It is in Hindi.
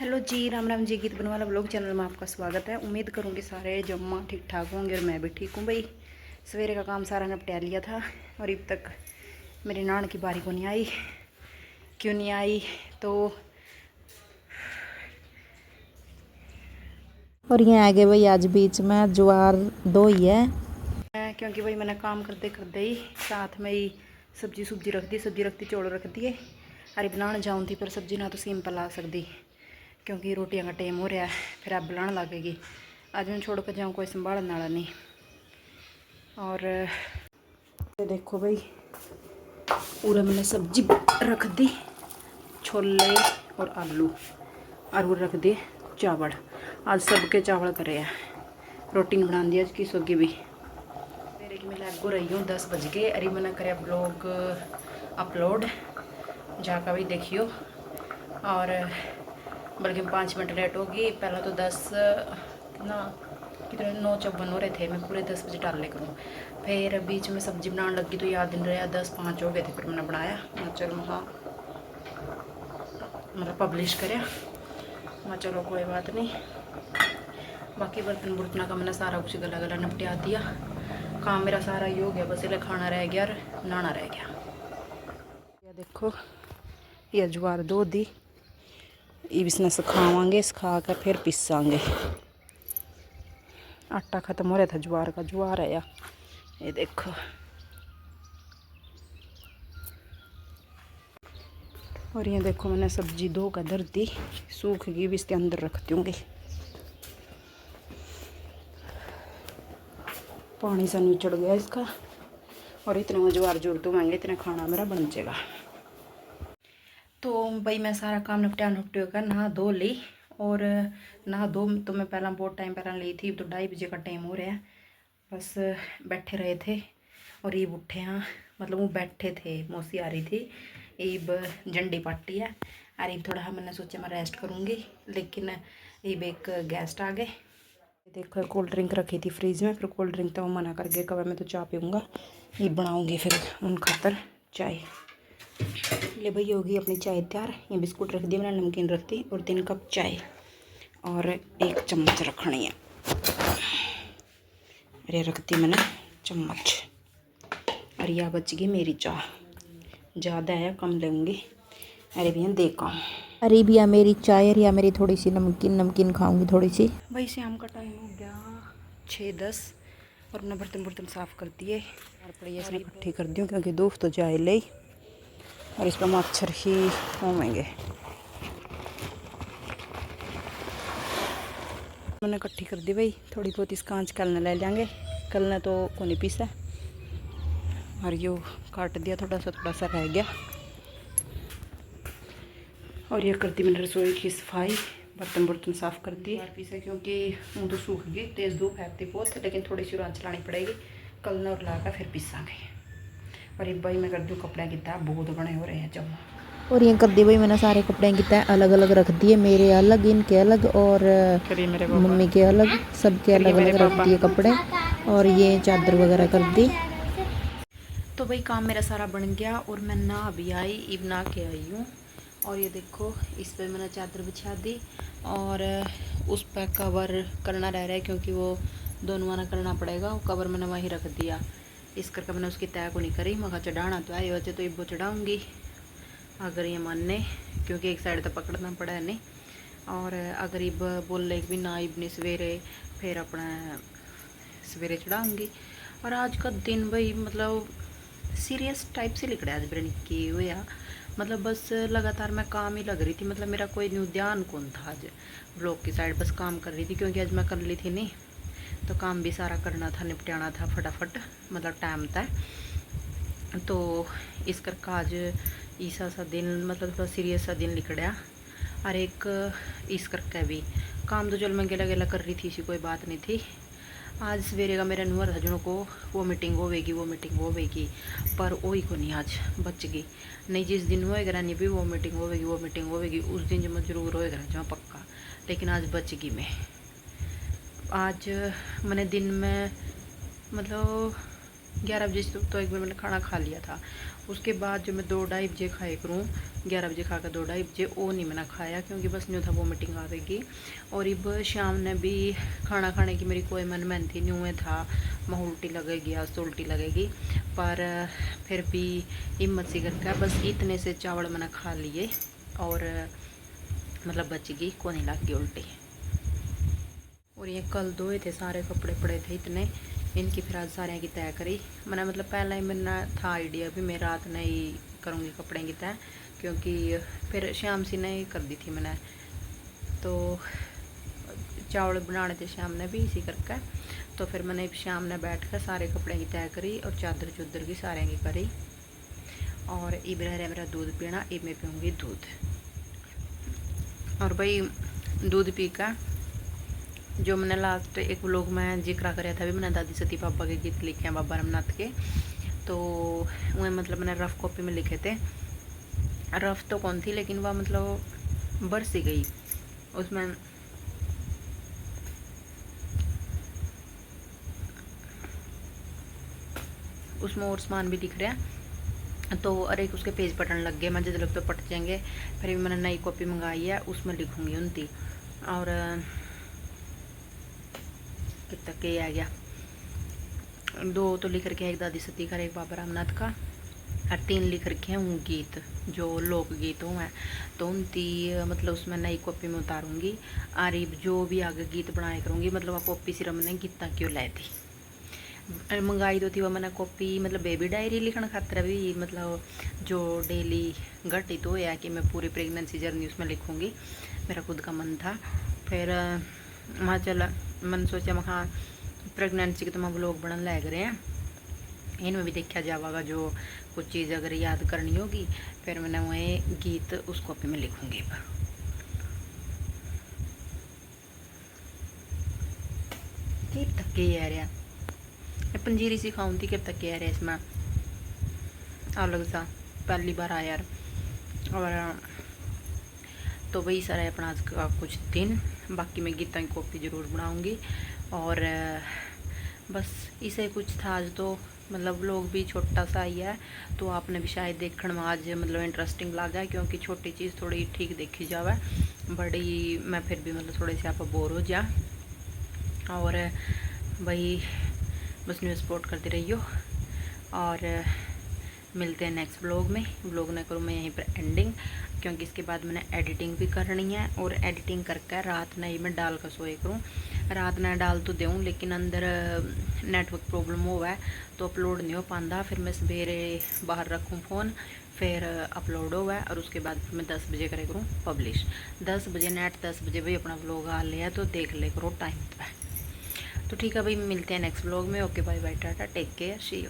हेलो जी, राम राम जी। गीत बनवाला ब्लॉग चैनल में आपका स्वागत है। उम्मीद करूँगी सारे जम्मा ठीक ठाक होंगे और मैं भी ठीक हूँ। भाई सवेरे का काम सारा निपटा लिया था और अब तक मेरी नान की बारी को नहीं आई। क्यों नहीं आई तो और ये आगे भाई आज बीच में ज्वार दो ही है क्योंकि भाई मैंने काम करते करते ही साथ में ही सब्जी रख दी। सब्जी रखती चौल रख दिए। अरे बनाने जाऊँ थी पर सब्जी ना तो सिंपल आ सकती क्योंकि रोटियां का टाइम हो रहा है। फिर आप बनाने लगेगी। आज मैं छोड़ कर जाऊँ कोई संभालने वाला नहीं। और ये देखो भाई पूरा मैंने सब्जी रख दी। छोले और आलू और रख दिए चावल। आज सबके चावल करे हैं। रोटी नहीं बना दी आज की सोगी भी। मेरे की मैं लैग हो रही हूँ 10 बज गए। अरे मैंने करे ब्लॉग अपलोड जाकर भी देखियो। और बल्कि 5 मिनट लेट होगी। पहला तो 10 ना कितने 9:54 हो रहे थे। मैं पूरे 10 बजे डाल ले करूँ। फिर बीच में सब्जी बनाने लगी तो याद नहीं रहा। 10:05 हो गए थे। फिर मैंने बनाया मैं चलो हाँ मतलब पब्लिश करें। मैं चलो कोई बात नहीं। बाकी बर्तन बुर्तना का मैंने सारा कुछ गला गला निपटा दिया। काम मेरा सारा ही हो गया। बस इसलिए खाना रह गया और नहाना रह गया। ये देखो ये ज्वार दो दी इसने सुखावांगे। सुखा कर फिर पीसांगे। आटा ख़त्म हो रहा था ज्वार का। ज्वार है ये देखो। और ये देखो मैंने सब्जी दो का धर दी। सूख गई भी इसके अंदर रख दूँगी। पानी सा नहीं चढ़ गया इसका। और इतने में ज्वार जोड़ तो मांगे इतना खाना मेरा बन जाएगा। तो भाई मैं सारा काम निपटा कर नहा धो ली। और नहा धो तो मैं पहला बहुत टाइम पहला ली थी। तो 2:30 बजे का टाइम हो रहा है। बस बैठे रहे थे और ईब उठे हाँ मतलब वो बैठे थे। मौसी आ रही थी। ईब झंडी पार्टी है और ईब थोड़ा मैंने सोचा मैं रेस्ट करूँगी। लेकिन ईब एक गेस्ट आ गए। देखो कोल्ड ड्रिंक रखी थी फ्रिज में। फिर कोल्ड ड्रिंक तो मना कर गए। कब मैं तो चाय पीऊँगा। ये बनाऊँगी फिर उन खातर चाय। ले भाई होगी अपनी चाय तैयार। ये बिस्कुट रख दी मैंने, नमकीन रख दी और 3 कप चाय और 1 चम्मच रखनी है। अरे रख दी मैंने चम्मच। और यह बच गई मेरी चाय। ज़्यादा है कम लेंगी। अरे भैया देखा अरे भैया मेरी चाय और या मेरी थोड़ी सी नमकीन खाऊंगी थोड़ी सी। भाई शाम का टाइम हो गया 6:10 और अपना बर्तन बर्तन साफ़ कर दिए। और पड़ी इसमें इकट्ठी कर दूँ क्योंकि धूप तो जाए ले और इस पर मच्छर ही होंगे। मैंने इकट्ठी कर दी भाई। थोड़ी बहुत इस कांच कल न ले लेंगे। कल ने तो को नहीं पीसा और यो काट दिया। थोड़ा सा रह गया। और ये कर दी मैंने रसोई की सफाई। बर्तन बर्तन साफ़ कर दिए। पीसा क्योंकि मुँह तो सूख गई। तेज़ धूप है बहुत लेकिन थोड़ी सी रात चलानी पड़ेगी। कल न और लाकर फिर पीसांगे। और एक भाई मैं कर दूँ कपड़े की तह बहुत बड़े हो रहे हैं जमा। और ये कर दी भाई मैंने सारे कपड़े की तय अलग अलग रख दिए। मेरे अलग इनके अलग और मम्मी के अलग सबके अलग अलग रख दिए कपड़े। और ये चादर वगैरह कर दी। तो भाई काम मेरा सारा बन गया और मैं नहा भी आई। इब नहा के आई हूँ। और ये देखो इस पर मैंने चादर बिछा दी और उस पर कवर करना रह रहा है क्योंकि वो दोनों वाला करना पड़ेगा। वो कवर मैंने वहीं रख दिया। इस करके मैंने उसकी तय को नहीं करी। मगर चढ़ाना तो है वजह तो इब चढ़ाऊँगी अगर ये मानने क्योंकि एक साइड तो पकड़ना पड़ा है नहीं। और अगर इब बोल ले भी ना इब नहीं सवेरे फिर अपना सवेरे चढ़ाऊँगी। और आज का दिन भाई मतलब सीरियस टाइप से लिख रहा है आज मेरे की हुआ। मतलब बस लगातार मैं काम ही लग रही थी। मतलब मेरा कोई न्यू ध्यान कौन था आज ब्लॉग की साइड। बस काम कर रही थी क्योंकि आज मैं कर ली थी नहीं तो काम भी सारा करना था निपटाना था फटाफट मतलब टाइम था। तो इस करके आज ईसा सा दिन मतलब थोड़ा सीरियस सा दिन लिख रहा। और एक इस करके भी काम तो चल मैं गेला गेला कर रही थी। इसी कोई बात नहीं थी। आज सवेरे का मेरा नुअर हजनों को वो मीटिंग होवेगी पर वही को नहीं आज बच गई। नहीं जिस दिन होएगा नहीं भी वो मीटिंग होवेगी उस दिन जो मैं जरूर होएगा जो पक्का। लेकिन आज बच गई मैं। आज मैंने दिन में मतलब 11 बजे से तो एक बार मैंने खाना खा लिया था। उसके बाद जो मैं 2-2:30 बजे खाए करूँ, 11 बजे खा कर 2-2:30 बजे वो नहीं मैंने खाया, क्योंकि बस नहीं था वोमिटिंग आवेगी। और अब शाम ने भी खाना खाने की मेरी कोई मन मेहनती नहीं हुए था, मैं उल्टी लगेगी आज तो उल्टी लगेगी, पर फिर भी हिम्मत सी करके बस इतने से चावल मैंने खा लिए और मतलब बच गई, को नहीं लग गई उल्टी। और ये कल धोए थे सारे कपड़े पड़े थे इतने, इनकी फिर आज सारे की तय करी मैंने। मतलब पहला ही मेरा था आइडिया भी मैं रात में ही करूँगी कपड़े की तय, क्योंकि फिर शाम सी नहीं कर दी थी मैंने, तो चावल बनाने थे शाम ने भी इसी करके। तो फिर मैंने शाम ने बैठ कर सारे कपड़े की तय करी और चादर चुदर की सारे की करी। और इब रहा मेरा दूध पीना, इब मैं पीऊँगी दूध। और भाई दूध पी कर जो मैंने लास्ट एक व्लॉग में जिक्र कराया था भी, मैंने दादी सती पापा के गीत लिखे हैं बाबा रामनाथ के, तो वह मतलब मैंने रफ़ कॉपी में लिखे थे। रफ़ तो कौन थी लेकिन वह मतलब बरसी गई उसमें, उसमें और सामान भी दिख रहा है। तो अरे उसके पेज पटन लग गए, मैं जब तो पट जाएंगे। फिर भी मैंने नई कॉपी मंगाई है, उसमें लिखूँगी उनती। और कितना के आ गया, 2 तो लिख रखे हैं, एक दादी सती का एक बाबा रामनाथ का, और 3 लिख रखे हैं वो गीत जो लोकगीत हैं। तो उनती मतलब उसमें नई कॉपी में उतारूँगी। और जो भी आगे गीत बनाया करूँगी, मतलब वह कॉपी सिर्फ मैंने गीता क्यों लाई थी, मंगाई तो थी वह मैंने कॉपी, मतलब बेबी डायरी लिखने खातर भी, मतलब जो डेली घटित हो या कि मैं पूरी प्रेगनेंसी जर्नी उसमें लिखूँगी, मेरा खुद का मन था। फिर मैं चला मैंने सोचा मैं हाँ प्रेगनेंसी के तो मैं व्लॉग बनने लग रहे हैं, इनमें भी देखा जाएगा जो कुछ चीज़ अगर याद करनी होगी, फिर मैंने वह गीत उस कॉपी में लिखूँगी। कि तक के आ रहा पंजीरी सिखाऊँ थी, कब तक के आ रहा इसमें अलग सा पहली बार आया यार। और तो वही सारा है अपना आज का कुछ दिन, बाकी मैं गीता की कॉपी ज़रूर बनाऊँगी। और बस इसे कुछ था आज, तो मतलब व्लॉग भी छोटा सा ही है, तो आपने भी शायद देखने में आज मतलब इंटरेस्टिंग लगा, क्योंकि छोटी चीज़ थोड़ी ठीक देखी जावे, बड़ी मैं फिर भी मतलब थोड़े से आप बोर हो जा। और वही बस न्यू सपोर्ट करती रहियो, और मिलते हैं नेक्स्ट व्लॉग में। व्लॉग ना करूँ मैं यहीं पर एंडिंग, क्योंकि इसके बाद मैंने एडिटिंग भी करनी है, और एडिटिंग करके रात नहीं मैं डाल कर सोए करूँ। रात में डाल तो दूँ लेकिन अंदर नेटवर्क प्रॉब्लम हुआ है तो अपलोड नहीं हो पाता। फिर मैं सवेरे बाहर रखूँ फ़ोन, फिर अपलोड हुआ है, और उसके बाद फिर मैं 10 बजे करे करूँ पब्लिश। 10 बजे नेट 10 बजे भाई अपना व्लॉग आ लिया, तो देख ले करो टाइम पे। तो ठीक है भाई, मिलते हैं नेक्स्ट व्लॉग में। Okay bye bye tata, take care, see you.